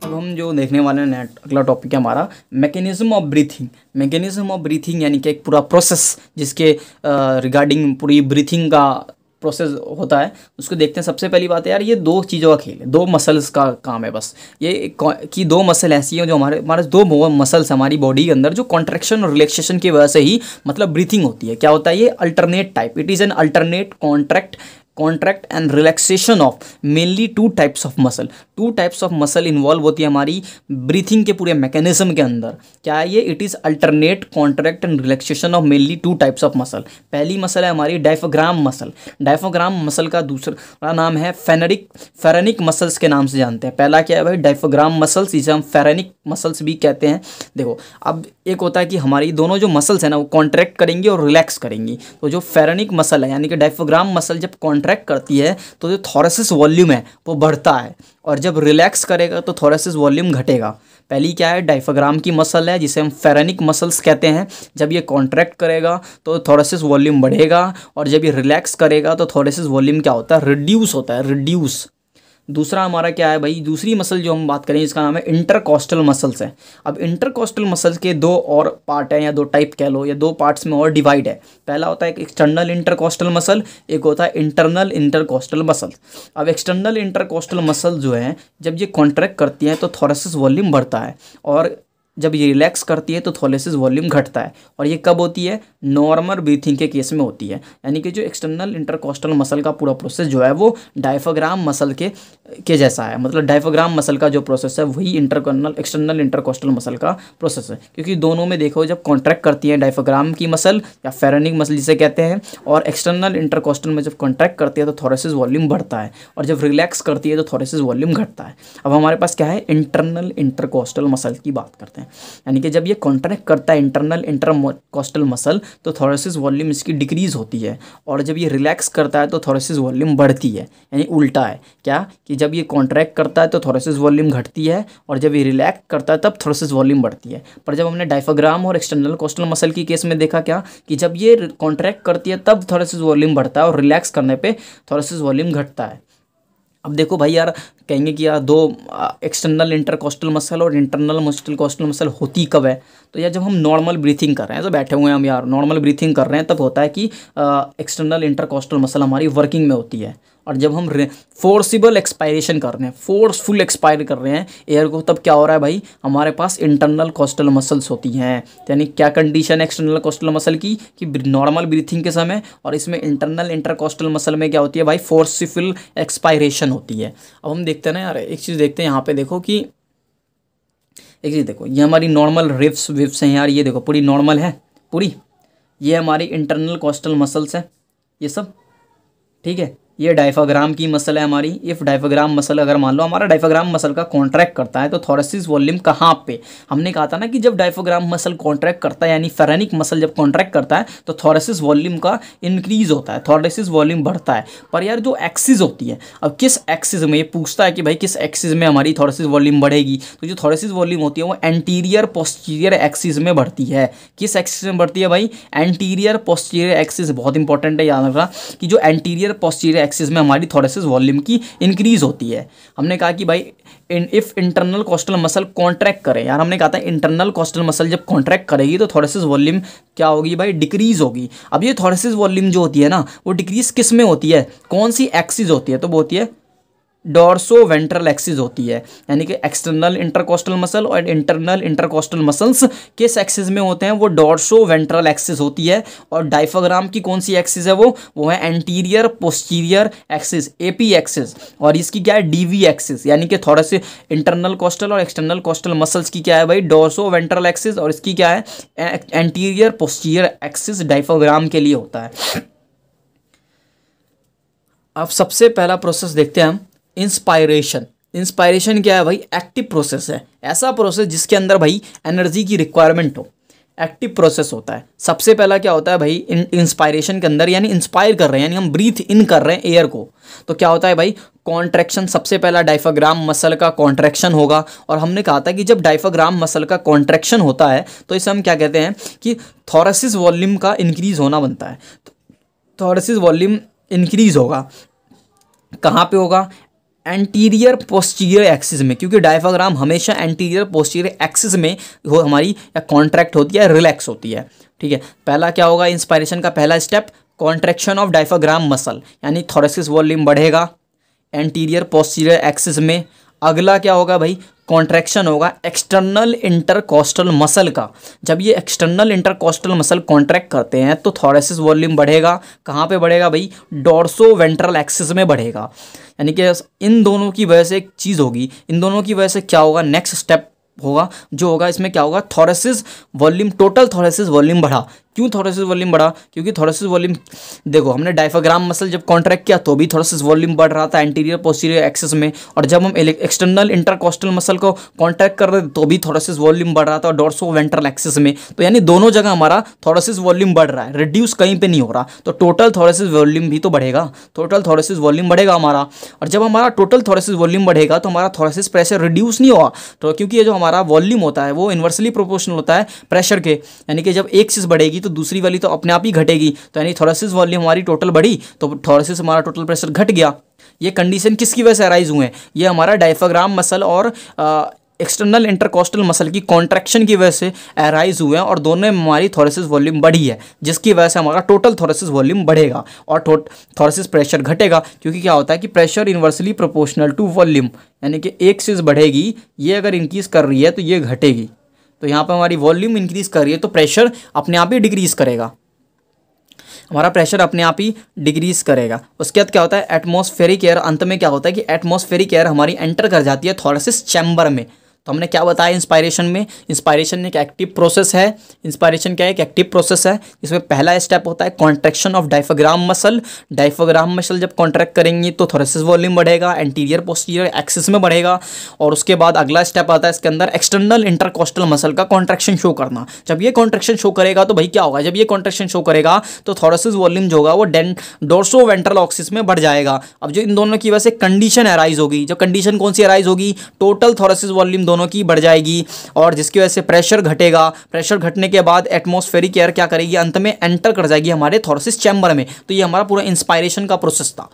अब हम जो देखने वाले हैं अगला टॉपिक है हमारा mechanism of breathing. Mechanism of breathing यानी कि एक पूरा प्रोसेस जिसके रिगार्डिंग पूरी ब्रीथिंग का प्रोसेस होता है, उसको देखते हैं। सबसे पहली बात है यार, ये दो चीज़ों का खेल है, दो मसल्स का काम है बस। ये कि दो मसल ऐसी हैं जो हमारे हमारे दो मसल्स हमारी बॉडी के अंदर जो कॉन्ट्रैक्शन और रिलैक्सेशन की वजह से ही मतलब ब्रीथिंग होती है। क्या होता है ये? Alternate type. It is an alternate contract and relaxation of mainly two types of muscle. Two types of muscle involve होती है हमारी ब्रीथिंग के पूरे मैकेनिज्म के अंदर। क्या है ये? It is alternate contract and relaxation of mainly two types of muscle. पहली मसल है हमारी डायफ्राम मसल। डायफ्राम मसल का दूसरा नाम है फेरेनिक मसल्स के नाम से जानते हैं। पहला क्या है भाई? डायफ्राम मसल्स, इसे हम फेरेनिक मसल्स भी कहते हैं। देखो, अब एक होता है कि हमारी दोनों जो मसल्स है ना वो कॉन्ट्रैक्ट करेंगी और रिलैक्स करेंगी। तो जो फेरेनिक मसल है यानी कि डायफ्राम मसल जब कॉन्ट्रैक्ट करती है तो जो थोरेसिस वॉल्यूम है वो बढ़ता है, और जब रिलैक्स करेगा तो थोरेसिस वॉल्यूम घटेगा। पहली क्या है? डायफ्राम की मसल है जिसे हम फेरेनिक मसल्स कहते हैं। जब ये कॉन्ट्रैक्ट करेगा तो थोरेसिस वॉल्यूम बढ़ेगा, और जब ये रिलैक्स करेगा तो थोरेसिस वॉल्यूम क्या होता है? रिड्यूस होता है, रिड्यूस। दूसरा हमारा क्या है भाई? दूसरी मसल जो हम बात करें इसका नाम है इंटरकॉस्टल मसल्स है। अब इंटरकॉस्टल मसल्स के दो और पार्ट हैं, या दो टाइप कह लो, या दो पार्ट्स में और डिवाइड है। पहला होता है एक एक्सटर्नल इंटरकॉस्टल मसल, एक होता है इंटरनल इंटरकॉस्टल मसल। अब एक्सटर्नल इंटरकॉस्टल मसल जो है जब ये कॉन्ट्रैक्ट करती हैं तो थोरेसिस वॉल्यूम बढ़ता है, और जब ये रिलैक्स करती है तो थोरेसिस वॉल्यूम घटता है। और ये कब होती है? नॉर्मल ब्रीथिंग के केस में होती है। यानी कि जो एक्सटर्नल इंटरकॉस्टल मसल का पूरा प्रोसेस जो है वो डायफ्राम मसल के जैसा है। मतलब डायफ्राम मसल का जो प्रोसेस है वही एक्सटर्नल इंटरकॉस्टल मसल का प्रोसेस है, क्योंकि दोनों में देखो जब कॉन्ट्रैक्ट करती है डायफ्राम की मसल या फेरेनिक मसल जिसे कहते हैं, और एक्सटर्नल इंटरकॉस्टल में जब कॉन्ट्रैक्ट करती है तो थोरेसिस वॉल्यूम बढ़ता है, और जब रिलैक्स करती है तो थोरेसिस वॉल्यूम घटता है। अब हमारे पास क्या है? इंटरनल इंटरकॉस्टल मसल की बात करते हैं। यानी कि जब ये कॉन्ट्रैक्ट करता है इंटरनल इंटरकॉस्टल मसल तो थोरेसिस वॉल्यूम इसकी डिक्रीज होती है, और जब ये रिलैक्स करता है तो थोरेसिस वॉल्यूम बढ़ती है। यानी उल्टा है क्या? कि जब ये कॉन्ट्रैक्ट करता है तो थोरेसिस वॉल्यूम घटती है, और जब ये रिलैक्स करता है तब थोरेसिस वॉल्यूम बढ़ती है। पर जब हमने डायफ्राम और एक्सटर्नल कॉस्टल मसल की केस में देखा क्या, कि जब ये कॉन्ट्रैक्ट करती है तब थोरेसिस वॉल्यूम बढ़ता है, और रिलैक्स करने पे थोरेसिस वॉल्यूम घटता है। अब देखो भाई यार, कहेंगे कि यार दो एक्सटर्नल इंटरकॉस्टल मसल और इंटरनल इंटरकॉस्टल मसल होती कब है? तो यार जब हम नॉर्मल ब्रीथिंग कर रहे हैं, तो बैठे हुए हैं हम यार नॉर्मल ब्रीथिंग कर रहे हैं, तब होता है कि एक्सटर्नल इंटरकॉस्टल मसल हमारी वर्किंग में होती है। और जब हम फोर्सिबल एक्सपायरेशन कर रहे हैं, फोर्सफुल एक्सपायर कर रहे हैं एयर को, तब क्या हो रहा है भाई? हमारे पास इंटरनल कॉस्टल मसल्स होती हैं। यानी क्या कंडीशन है एक्सटर्नल कॉस्टल मसल की? कि नॉर्मल ब्रीथिंग के समय, और इसमें इंटरनल इंटरकॉस्टल मसल में क्या होती है भाई? फोर्सफुल एक्सपायरेशन होती है। अब हम देखते हैं ना यार, एक चीज़ देखते हैं यहाँ पे, देखो कि एक चीज़ देखो, ये हमारी नॉर्मल रिव्स हैं यार, ये देखो पूरी नॉर्मल है पूरी। ये हमारी इंटरनल कॉस्टल मसल्स हैं ये सब, ठीक है। ये डायफ्राम की मसल है हमारी। इफ डायफ्राम मसल, अगर मान लो हमारा डायफ्राम मसल का कॉन्ट्रैक्ट करता है तो थोरेसिस वॉल्यूम कहाँ पे? हमने कहा था ना कि जब डायफ्राम मसल कॉन्ट्रैक्ट करता है, यानी फेरेनिक मसल जब कॉन्ट्रैक्ट करता है तो थोरेसिस वॉल्यूम का इंक्रीज होता है, थोरेसिस वॉल्यूम बढ़ता है। पर यार जो एक्सिस होती है, अब किस एक्सिस में, ये पूछता है कि भाई किस एक्सिस में हमारी थोरेसिस वॉल्यूम बढ़ेगी, तो जो थोरेसिस वॉल्यूम होती है वो एंटीरियर पोस्टीरियर एक्सिस में बढ़ती है। किस एक्सिस में बढ़ती है भाई? Anterior posterior axis. बहुत इंपॉर्टेंट है, याद रखना कि जो एंटीरियर पोस्टीरियर एक्सिस में हमारी थोरेसिस वॉल्यूम की इंक्रीज होती है। हमने कहा कि भाई if internal costal muscle contract करे, यार हमने कहा था इंटरनल कॉस्टल मसल जब कॉन्ट्रैक्ट करेगी तो थोरेसिस वॉल्यूम क्या होगी भाई? डिक्रीज होगी। अब ये थोरेसिस वॉल्यूम जो होती है ना वो डिक्रीज किस में होती है? कौन सी एक्सिस होती है? तो वो होती है डॉर्सो वेंट्रल एक्सिस होती है। यानी कि एक्सटर्नल इंटरकॉस्टल मसल और इंटरनल इंटरकॉस्टल मसल्स किस एक्सिस में होते हैं? वो डॉर्सो वेंट्रल एक्सिस होती है। और डायफ्राम की कौन सी एक्सिस है? वो है anterior posterior axis, AP axis. और इसकी क्या है? DV axis. यानी कि थोड़ा से इंटरनल कॉस्टल और एक्सटर्नल कॉस्टल मसल्स की क्या है भाई? डॉर्सो वेंट्रल एक्सिस, और इसकी क्या है? एंटीरियर पोस्टीरियर एक्सिस डायफ्राम के लिए होता है। अब सबसे पहला प्रोसेस देखते हैं हम, इंस्पायरेशन। इंस्पायरेशन क्या है भाई? एक्टिव प्रोसेस है, ऐसा प्रोसेस जिसके अंदर भाई एनर्जी की रिक्वायरमेंट हो, एक्टिव प्रोसेस होता है। सबसे पहला क्या होता है भाई? इंस्पायरेशन के अंदर, यानी इंस्पायर कर रहे हैं, यानी हम ब्रीथ इन कर रहे हैं एयर को, तो क्या होता है भाई? कॉन्ट्रैक्शन। सबसे पहला डायफ्राम मसल का कॉन्ट्रैक्शन होगा। और हमने कहा था कि जब डायफ्राम मसल का कॉन्ट्रैक्शन होता है तो इसे हम क्या कहते हैं कि थोरेसिस वॉल्यूम का इंक्रीज होना बनता है। थोरेसिस वॉल्यूम इंक्रीज होगा, कहाँ पे होगा? एंटीरियर पोस्टीरियर एक्सिस में, क्योंकि डायफ्राम हमेशा एंटीरियर पोस्टीरियर एक्सिस में वो हमारी या कॉन्ट्रैक्ट होती है, रिलैक्स होती है। ठीक है, पहला क्या होगा इंस्पायरेशन का पहला step, contraction of diaphragm muscle, यानी थोरेसिस वॉल्यूम बढ़ेगा एंटीरियर पोस्टीरियर एक्सिस में। अगला क्या होगा भाई, कॉन्ट्रैक्शन होगा एक्सटर्नल इंटरकोस्टल मसल का। जब ये एक्सटर्नल इंटरकोस्टल मसल कॉन्ट्रैक्ट करते हैं तो थोरेसिस वॉल्यूम बढ़ेगा। कहाँ पे बढ़ेगा भाई, डोर्सो वेंट्रल एक्सिस में बढ़ेगा। यानी कि इन दोनों की वजह से एक चीज़ होगी, इन दोनों की वजह से क्या होगा, नेक्स्ट स्टेप होगा जो होगा इसमें क्या होगा, thoracic volume, total thoracic volume बढ़ा। क्यों थोरेसिस वॉल्यूम बढ़ा, क्योंकि थोरेसिस वॉल्यूम देखो हमने डायफ्राम मसल जब कॉन्ट्रैक्ट किया तो भी थोरेसिस वॉल्यूम बढ़ रहा था एंटीरियर पोस्टीरियर एक्सिस में, और जब हम एक्सटर्नल इंटरकोस्टल मसल को कॉन्ट्रैक्ट कर रहे थे तो भी थोरेसिस वॉल्यूम बढ़ रहा था डोर्सो वेंट्रल एक्सिस में। तो यानी दोनों जगह हमारा थोरेसिस वॉल्यूम बढ़ रहा है, रिड्यूस कहीं पे नहीं हो रहा, तो टोटल थोरेसिस वॉल्यूम भी तो बढ़ेगा, टोटल थोरेसिस वॉल्यूम बढ़ेगा हमारा। और जब हमारा टोटल थोरेसिस वॉल्यूम बढ़ेगा तो हमारा थोरेसिस प्रेशर रिड्यूस नहीं होगा, तो क्योंकि ये जो हमारा वॉल्यूम होता है वो इन्वर्सली प्रोपोर्शनल होता है प्रेशर के, यानी कि जब एक चीज़ बढ़ेगी तो दूसरी वाली तो अपने आप ही घटेगी। तो यानी थोरेसिस वॉल्यूम हमारी टोटल बढ़ी तो थोरेसिस हमारा टोटल प्रेशर घट गया। ये कंडीशन किसकी वजह से अराइज हुए हैं, ये हमारा डायफ्राम मसल और एक्सटर्नल इंटरकोस्टल मसल की कॉन्ट्रैक्शन की वजह से अराइज हुए हैं, और दोनों में हमारी थोरेसिस वॉल्यूम बढ़ी है, जिसकी वजह से हमारा टोटल थोरेसिस वॉल्यूम बढ़ेगा और थोरेसिस प्रेशर घटेगा। क्योंकि क्या होता है कि pressure inversely proportional to volume, यानी कि एक चीज़ बढ़ेगी, ये अगर इंक्रीज कर रही है तो ये घटेगी। तो यहाँ पर हमारी वॉल्यूम इंक्रीज कर रही है तो प्रेशर अपने आप ही डिक्रीज करेगा, हमारा प्रेशर अपने आप ही डिक्रीज करेगा। उसके बाद क्या होता है, एटमॉस्फेरिक एयर, अंत में क्या होता है कि एटमॉस्फेरिक एयर हमारी एंटर कर जाती है थोरेसिस चैम्बर में। तो हमने क्या बताया इंस्पायरेशन में, इंस्पायरेशन एक एक्टिव प्रोसेस है, इंस्पायरेशन क्या है, एक एक्टिव प्रोसेस है। इसमें पहला स्टेप होता है contraction of diaphragm muscle. Diaphragm muscle जब कॉन्ट्रैक्ट करेंगी तो थोरेसिस वॉल्यूम बढ़ेगा, एंटीरियर पोस्टीरियर एक्सिस में बढ़ेगा। और उसके बाद अगला स्टेप आता है इसके अंदर एक्सटर्नल इंटरकोस्टल मसल का कॉन्ट्रैक्शन शो करना। जब ये कॉन्ट्रैक्शन शो करेगा तो भाई क्या होगा, जब ये कॉन्ट्रैक्शन शो करेगा तो थोरेसिस वॉल्यूम जो होगा वो डोर्सो वेंट्रल एक्सिस में बढ़ जाएगा। अब जो इन दोनों की वजह से कंडीशन अराइज होगी, जो कंडीशन कौन सी अराइज होगी, टोटल थोरेसिस वॉल्यूम दोनों की बढ़ जाएगी, और जिसकी वजह से प्रेशर घटेगा। प्रेशर घटने के बाद एटमॉस्फेरिक एयर क्या करेगी, अंत में एंटर कर जाएगी हमारे थोरेसिस चैम्बर में। तो ये हमारा पूरा इंस्पायरेशन का प्रोसेस था।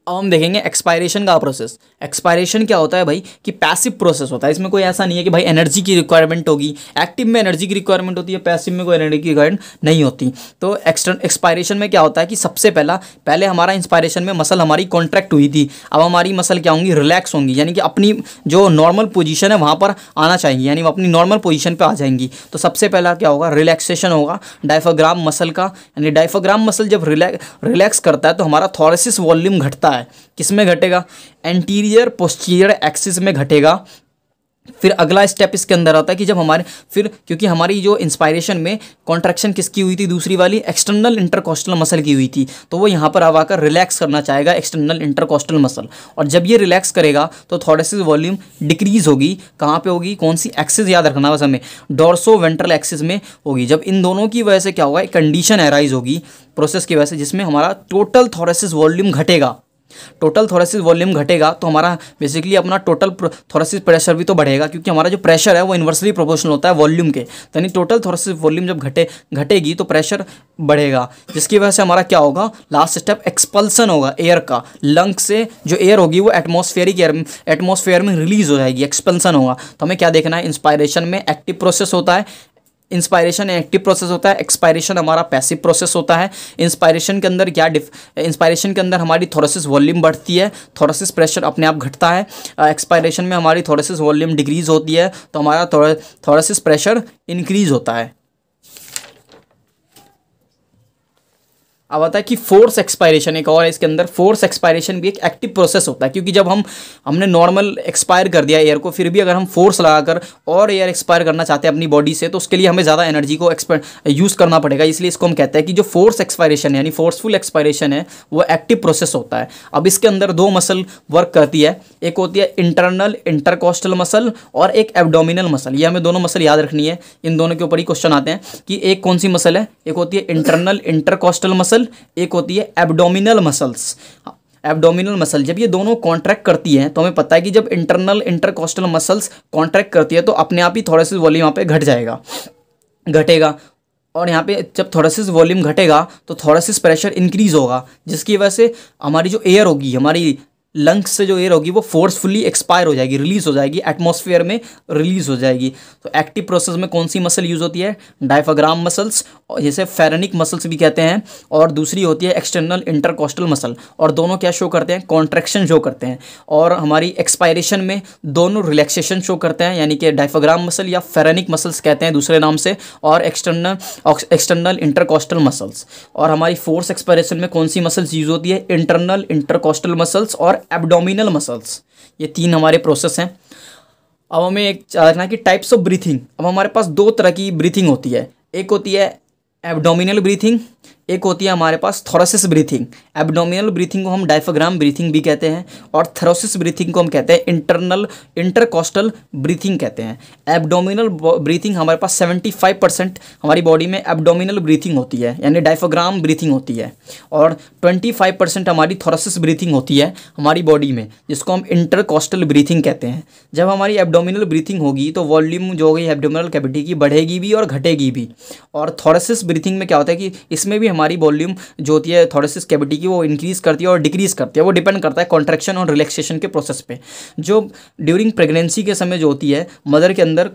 अब हम देखेंगे एक्सपायरेशन का प्रोसेस। एक्सपायरेशन क्या होता है भाई कि पैसिव प्रोसेस होता है, इसमें कोई ऐसा नहीं है कि भाई एनर्जी की रिक्वायरमेंट होगी, एक्टिव में एनर्जी की रिक्वायरमेंट होती है, पैसिव में कोई एनर्जी की रिक्वायरमेंट नहीं होती। तो एक्सपायरेशन में क्या होता है कि सबसे पहले हमारा इंस्पायरेशन में मसल हमारी कॉन्ट्रैक्ट हुई थी, अब हमारी मसल क्या होंगी, रिलैक्स होंगी, यानी कि अपनी जो नॉर्मल पोजीशन है वहाँ पर आना चाहिए, यानी वो अपनी नॉर्मल पोजीशन पर आ जाएंगी। तो सबसे पहला क्या होगा, रिलैक्सेशन होगा डायफ्राम मसल का, यानी डायफ्राम मसल जब रिलैक्स करता है तो हमारा थोरेसिस वॉल्यूम घटता है। किस में घटेगा, एंटीरियर पोस्टीरियर एक्सिस में घटेगा। फिर अगला स्टेप इसके अंदर आता है कि जब हमारे क्योंकि हमारी जो इंस्पायरेशन में कॉन्ट्रैक्शन किसकी हुई थी, दूसरी वाली एक्सटर्नल इंटरकोस्टल मसल की हुई थी, तो वो यहाँ पर आकर रिलैक्स करना चाहेगा एक्सटर्नल इंटरकोस्टल मसल, और जब ये रिलैक्स करेगा तो थोरेसिस वॉल्यूम डिक्रीज होगी। कहाँ पे होगी, कौन सी एक्सिस याद रखना बस हमें, डोर्सो वेंट्रल एक्सिस में होगी। जब इन दोनों की वजह से क्या होगा, एक कंडीशन अराइज होगी प्रोसेस की वजह से, जिसमें हमारा टोटल थोरेसिस वॉल्यूम घटेगा। टोटल थोरेसिस वॉल्यूम घटेगा तो हमारा बेसिकली अपना टोटल थोरेसिस प्रेशर भी तो बढ़ेगा, क्योंकि हमारा जो प्रेशर है वो इन्वर्सली प्रोपोर्शनल होता है वॉल्यूम के। तो यानी टोटल थोरेसिस वॉल्यूम जब घटेगी तो प्रेशर बढ़ेगा, जिसकी वजह से हमारा क्या होगा, लास्ट स्टेप एक्सपल्सन होगा एयर का। लंग से जो एयर होगी वो एटमॉस्फेयर में रिलीज हो जाएगी, एक्सपल्सन होगा। तो हमें क्या देखना है, इंस्पायरेशन में एक्टिव प्रोसेस होता है, इंस्पायरेशन एक्टिव प्रोसेस होता है, एक्सपायरेशन हमारा पैसिव प्रोसेस होता है। इंस्पायरेशन के अंदर इंस्पायरेशन के अंदर हमारी थोरेसिस वॉल्यूम बढ़ती है, थोरेसिस प्रेशर अपने आप घटता है। एक्सपायरेशन में हमारी थोरेसिस वॉल्यूम डिक्रीज होती है तो हमारा थोरेसिस प्रेशर इंक्रीज होता है। अब आता है कि फोर्स एक्सपायरेशन एक और है इसके अंदर। फोर्स एक्सपायरेशन भी एक एक्टिव प्रोसेस होता है, क्योंकि जब हमने नॉर्मल एक्सपायर कर दिया एयर को, फिर भी अगर हम फोर्स लगाकर और एयर एक्सपायर करना चाहते हैं अपनी बॉडी से, तो उसके लिए हमें ज़्यादा एनर्जी को यूज़ करना पड़ेगा। इसलिए इसको हम कहते हैं कि जो फोर्स एक्सपायरेशन यानी फोर्सफुल एक्सपायरेशन है वो एक्टिव प्रोसेस होता है। अब इसके अंदर दो मसल वर्क करती है, एक होती है इंटरनल इंटरकोस्टल मसल और एक एब्डोमिनल मसल। ये हमें दोनों मसल याद रखनी है, इन दोनों के ऊपर ही क्वेश्चन आते हैं कि एक कौन सी मसल है, एक होती है इंटरनल इंटरकोस्टल मसल, एक होती है एब्डोमिनल मसल्स। एब्डोमिनल मसल जब ये दोनों कॉन्ट्रैक्ट करती हैं तो हमें पता है कि जब इंटरनल इंटरकोस्टल मसल्स कॉन्ट्रैक्ट करती है तो अपने आप ही थोरेसिस वॉल्यूम यहाँ पे घटेगा। और यहाँ पे जब थोरेसिस वॉल्यूम घटेगा तो थोरेसिस प्रेशर इंक्रीज होगा, जिसकी वजह से हमारी जो एयर होगी, हमारी लंग्स से जो एयर होगी वो फोर्सफुली एक्सपायर हो जाएगी, रिलीज हो जाएगी, एटमॉस्फेयर में रिलीज हो जाएगी। तो एक्टिव प्रोसेस में कौन सी मसल यूज़ होती है? डायफ्राम मसल्स, जैसे फेरेनिक मसल्स भी कहते हैं, और दूसरी होती है एक्सटर्नल इंटरकोस्टल मसल। और दोनों क्या शो करते हैं? कॉन्ट्रैक्शन शो करते हैं। और हमारी एक्सपायरेशन में दोनों रिलैक्सेशन शो करते हैं, यानी कि डायफ्राम मसल या फेरेनिक मसल्स कहते हैं दूसरे नाम से, और एक्सटर्नल इंटरकोस्टल मसल्स। और हमारी फोर्स एक्सपायरेशन में कौन सी मसल्स यूज होती है? इंटरनल इंटरकोस्टल मसल्स और एब्डोमिनल मसल्स। ये तीन हमारे प्रोसेस हैं। अब हमें एक जानना है कि टाइप्स ऑफ ब्रीथिंग। अब हमारे पास दो तरह की ब्रीथिंग होती है, एक होती है एब्डोमिनल ब्रीथिंग, एक होती है हमारे पास थोरेसिस ब्रीथिंग। एब्डोमिनल ब्रीथिंग को हम डायफ्राम ब्रीथिंग भी कहते हैं, और थोरेसिस ब्रीथिंग को हम कहते हैं इंटरकोस्टल ब्रीथिंग कहते हैं। एब्डोमिनल ब्रीथिंग हमारे पास 75% हमारी बॉडी में एब्डोमिनल ब्रीथिंग होती है, यानी डायफ्राम ब्रीथिंग होती है, और 25% हमारी थोरेसिस ब्रीथिंग होती है हमारी बॉडी में, जिसको हम इंटरकोस्टल ब्रीथिंग कहते हैं। जब हमारी एब्डोमिनल ब्रीथिंग होगी तो वॉल्यूम जो होगी एब्डोमिनल कैविटी की बढ़ेगी भी और घटेगी भी। और थोरेसिस ब्रीथिंग में क्या होता है कि इसमें भी हमारी वॉल्यूम जो होती है थोरेसिस कैविटी की वो इंक्रीज करती है और डिक्रीज करती है, वो डिपेंड करता है कॉन्ट्रैक्शन और रिलैक्सेशन के प्रोसेस पे। जो ड्यूरिंग प्रेगनेंसी के समय जो होती है मदर के अंदर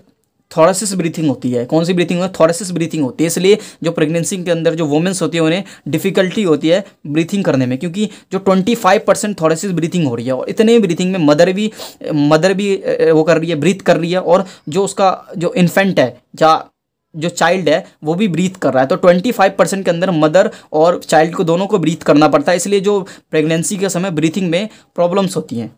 थोरेसिस ब्रीथिंग होती है। कौन सी ब्रीथिंग होती है? थोरेसिस ब्रीथिंग होती है। इसलिए जो प्रेगनेंसी के अंदर जो वुमेन्स होती है उन्हें डिफिकल्टी होती है ब्रीथिंग करने में, क्योंकि जो 25% थोरेसिस ब्रीथिंग हो रही है, और इतने ब्रीथिंग में मदर भी वो कर रही है, ब्रीथ कर रही है, और जो उसका जो इन्फेंट है या जो चाइल्ड है वो भी ब्रीथ कर रहा है। तो 25% के अंदर मदर और चाइल्ड को दोनों को ब्रीथ करना पड़ता है, इसलिए जो प्रेगनेंसी के समय ब्रीथिंग में प्रॉब्लम्स होती हैं।